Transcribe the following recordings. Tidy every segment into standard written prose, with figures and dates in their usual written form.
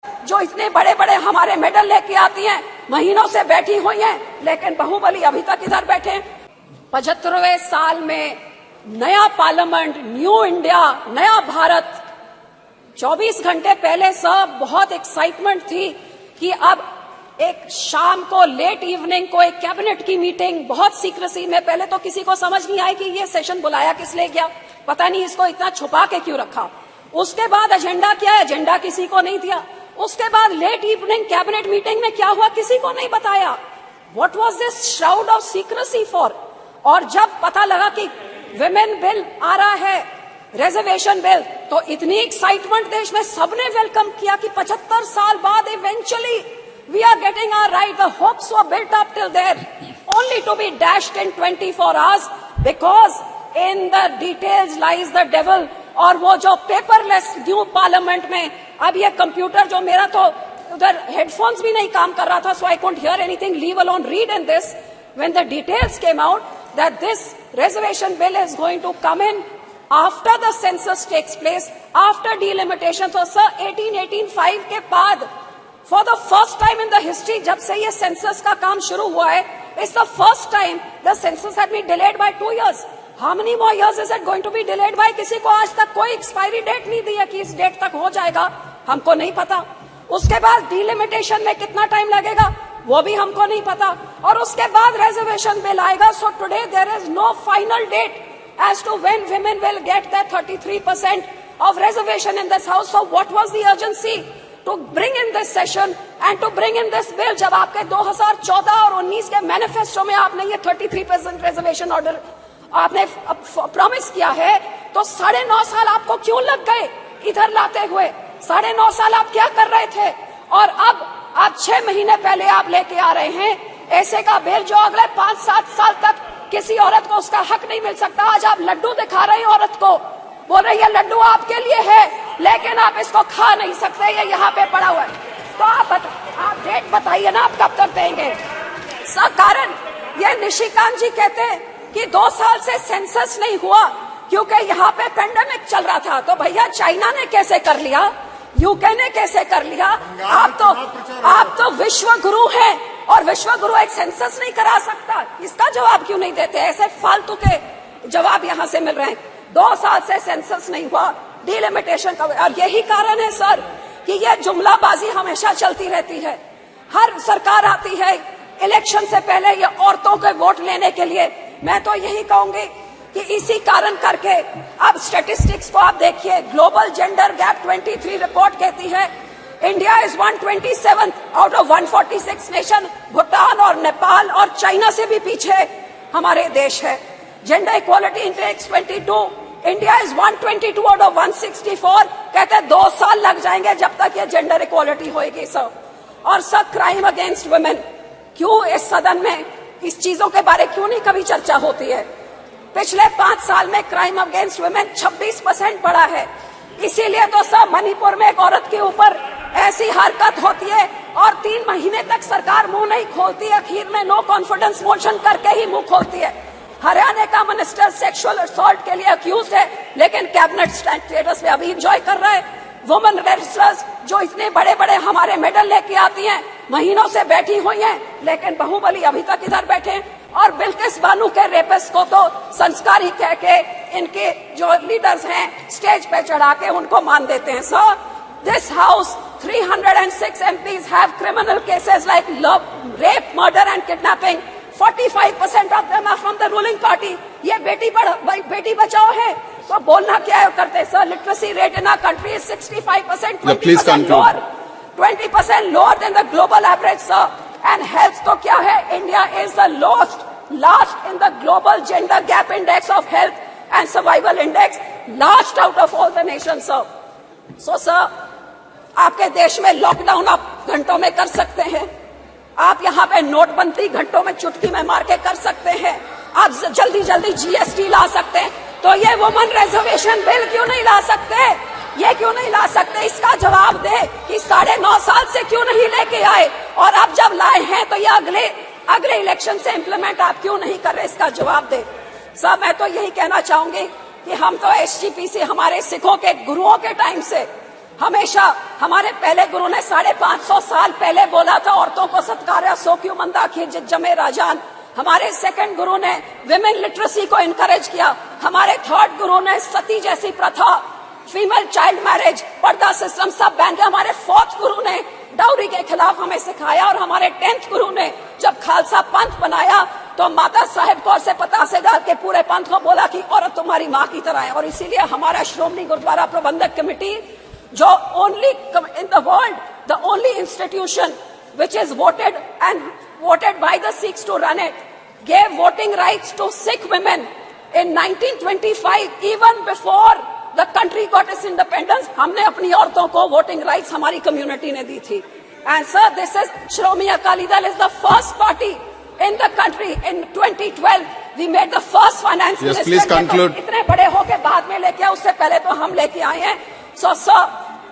जो इतने बड़े बड़े हमारे मेडल लेके आती हैं, महीनों से बैठी हुई हैं, लेकिन बाहुबली अभी तक इधर बैठे हैं। 75वें साल में नया पार्लियामेंट, न्यू इंडिया, नया भारत। 24 घंटे पहले सब बहुत एक्साइटमेंट थी कि अब एक शाम को लेट इवनिंग को एक कैबिनेट की मीटिंग, बहुत सीक्रेसी में। पहले तो किसी को समझ नहीं आई कि ये सेशन बुलाया किस लिए गया, पता नहीं इसको इतना छुपा के क्यों रखा। उसके बाद एजेंडा क्या है, एजेंडा किसी को नहीं दिया। उसके बाद लेट इवनिंग कैबिनेट मीटिंग में क्या हुआ किसी को नहीं बताया। What was this shroud of secrecy for? और जब पता लगा कि विमेन बिल आ रहा है, रिजर्वेशन बिल, तो इतनी एक्साइटमेंट देश में, सबने वेलकम किया कि 75 साल बाद eventually we are getting our right. The hopes were built up till there, only to be dashed in 24 hours, because in the details lies the devil. और वो जो पेपरलेस न्यू पार्लियामेंट में, अब ये कंप्यूटर जो मेरा तो उधर हेडफोन्स भी नहीं काम कर रहा था, so I couldn't hear anything, leave alone read in this. When the details came out that this reservation bill is going to come in after the census takes place, after delimitation. So sir, 1885 के बाद for the first time in the history, जब से ये census का काम शुरू हुआ है, it's the first time the census had been delayed by 2 years. How many more years is it going to be delayed by? किसी को आज तक कोई एक्सपायरी डेट नहीं दी है कि इस डेट तक हो जाएगा, हमको नहीं पता। उसके बाद डिलिमिटेशन में कितना टाइम लगेगा वो भी हमको नहीं पता, और उसके बाद रिजर्वेशन बिल आएगा। So today there is no final date as to when women will get their 33% of reservation in this house. So what was the urgency to bring in this session and to bring in this bill? जब आपके 2014 और 19 के manifesto में आपने ये 33% reservation order आपने promise किया है, तो 9.5 साल आपको क्यों लग गए इधर लाते हुए? 9.5 साल आप क्या कर रहे थे? और अब आप 6 महीने पहले आप लेके आ रहे हैं ऐसे का बिल जो अगले 5-7 साल तक किसी औरत को उसका हक नहीं मिल सकता। आज आप लड्डू दिखा रहे हैं औरत को, बोल रही है लड्डू आपके लिए है, लेकिन आप इसको खा नहीं सकते, ये यहाँ पे पड़ा हुआ है। तो आप डेट बताइए ना, आप कब तक देंगे? कारण ये निशिकांत जी कहते हैं कि 2 साल से सेंसस नहीं हुआ क्योंकि यहाँ पे पेंडेमिक चल रहा था। तो भैया चाइना ने कैसे कर लिया, यूके ने कैसे कर लिया? आप तो विश्व गुरु हैं, और विश्व गुरु एक सेंसस नहीं करा सकता। इसका जवाब क्यों नहीं देते? ऐसे फालतू के जवाब यहाँ से मिल रहे हैं। 2 साल से सेंसस नहीं हुआ, डिलिमिटेशन का, और यही कारण है सर कि ये जुमलाबाजी हमेशा चलती रहती है। हर सरकार आती है इलेक्शन से पहले ये औरतों के वोट लेने के लिए। मैं तो यही कहूंगी कि इसी कारण करके अब स्टैटिस्टिक्स को आप देखिए, ग्लोबल जेंडर गैप 23 रिपोर्ट कहती है India is 127 out of 146 nation. Bhutan और नेपाल और चाइना से भी पीछे हमारे देश है। Gender equality index 22, India is 122 out of 164। कहते हैं 2 साल लग जाएंगे जब तक ये जेंडर इक्वालिटी होएगी सर। और सर क्राइम अगेंस्ट वुमेन, क्यों इस सदन में इस चीजों के बारे क्यों नहीं कभी चर्चा होती है? पिछले 5 साल में क्राइम अगेंस्ट वुमेन 26% बढ़ा है। इसीलिए तो सब मणिपुर में एक औरत के ऊपर ऐसी हरकत होती है और 3 महीने तक सरकार मुंह नहीं खोलती है, आखिर में नो कॉन्फिडेंस मोशन करके ही मुंह खोलती है। हरियाणा का मिनिस्टर सेक्सुअल असॉल्ट के लिए अक्यूज है, लेकिन कैबिनेट स्टेटस में अभी एंजॉय कर रहा है। वुमेन रेसलर्स जो इतने बड़े बड़े हमारे मेडल लेके आती हैं, महीनों से बैठी हुई हैं, लेकिन बाहुबली अभी तक इधर बैठे हैं। और बिल्किस बानो के रेपिस्ट को तो संस्कारी कह के इनके जो लीडर्स हैं स्टेज पे चढ़ा के उनको मान देते हैं। So this house 306 MPs have criminal cases like love, rape, murder and kidnapping. 45% of them are from the ruling party. ये बेटी बचाओ है, तो बोलना क्या करते sir? Literacy rate in our country is 65%, 20% lower, 20% lower than the global average, sir. And health तो क्या है? India is the last in the global gender gap index of health and survival index, last out of all the nations, sir. So sir, आपके देश में lockdown आप घंटों में कर सकते हैं, आप यहाँ पे नोटबंदी घंटों में चुटकी में मार के कर सकते हैं, आप जल्दी जल्दी GST ला सकते हैं, तो ये वुमेन रिजर्वेशन बिल क्यों नहीं ला सकते? ये क्यों नहीं ला सकते? इसका जवाब दे कि 9.5 साल से क्यों नहीं लेके आए, और अब जब लाए हैं तो ये अगले इलेक्शन से इम्प्लीमेंट आप क्यों नहीं कर रहे? इसका जवाब दे। सब मैं तो यही कहना चाहूंगी कि हम तो SGPC हमारे सिखों के गुरुओं के टाइम से हमेशा हमारे पहले गुरु ने 550 साल पहले बोला था औरतों को सत्कार्य सो क्यों मंदा खींच जमे राजान। हमारे सेकंड गुरु ने विमेन लिटरेसी को इनकरेज किया। हमारे थर्ड गुरु ने सती जैसी प्रथा, फीमेल चाइल्ड मैरिज, पर्दा सिस्टम सब बैन किया। हमारे फोर्थ गुरु ने डाउरी के खिलाफ हमें सिखाया और हमारे 10th गुरु ने जब खालसा पंथ बनाया तो माता साहेब कौर से पतासे डाल के पूरे पंथ को बोला कि औरत तुम्हारी माँ की तरह है। और इसीलिए हमारा श्रोमणी गुरुद्वारा प्रबंधक कमेटी जो only in the world the only institution which is voted by the Sikhs to run it, gave voting rights to Sikh women in 1925, even before the country got its independence. हमने अपनी औरतों को voting rights हमारी community ने दी थी. And sir, this is Shromani Akali Dal is the first party in the country. In 2012, we made the first finance minister. Yes, please conclude. इतने बड़े होके बाद में लेके आए, उससे पहले तो हम लेके आए हैं. So sir,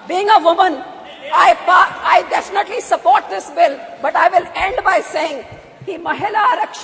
being a woman, I definitely support this bill, but I will end by saying कि महिला आरक्षण